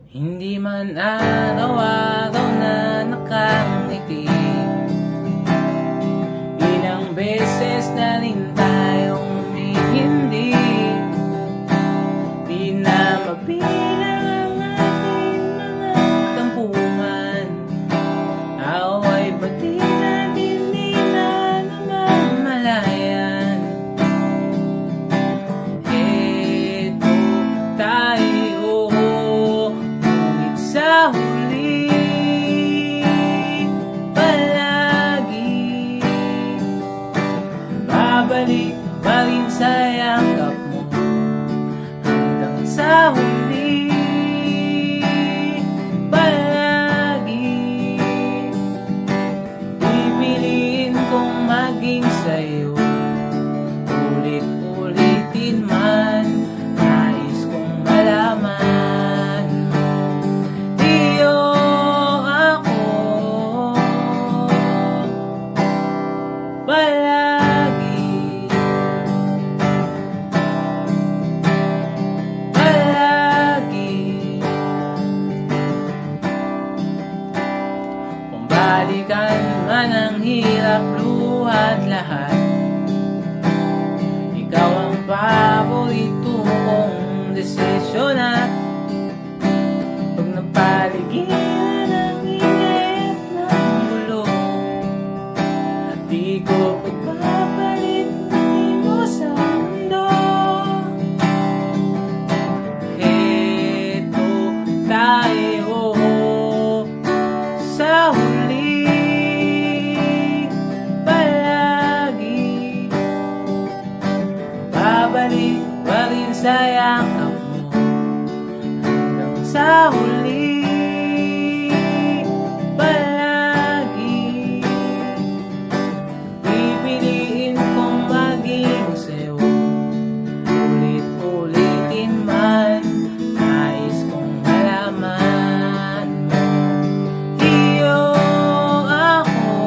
Hindi man araw-araw na nakangiti, ilang beses na rin tayong humihindi. Di na mabilang ang ating mga tampuhan, away pati na hindi na namamalayan. Eto tayo, ngunit sa huli palagi babalik pa rin sa yakap mo. Hanggang sa huli palagi pipiliin kong maging sa'yo. Ulit-ulitin man, nais kong malaman, iyo ako palagi. Palagi. Kung balikan man ang hirap, luhat lahat, ikaw ang paborito kong desisyon. At pag napaligiran ang ingay at ng gulo, at di ko pagpapalit mo sa mundo. Eto tayo sa huli palagi, babalik pa rin sa yakap mo. Hanggang sa huli palagi pipiliin kong maging sa'yo. Ulit-ulitin man, nais kong malaman, iyo ako.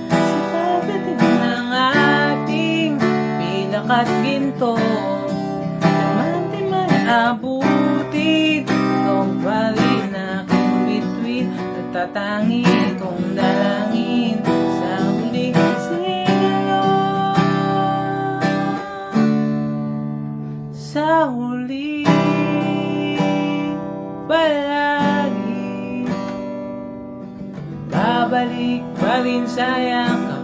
Sa pagdating ng ating pilak at ginto, naman di man abutin, ikaw pa rin aking bituin, natatangi kong dalangin sa huling siglo. Sa huli palagi babalik pa rin sa yakap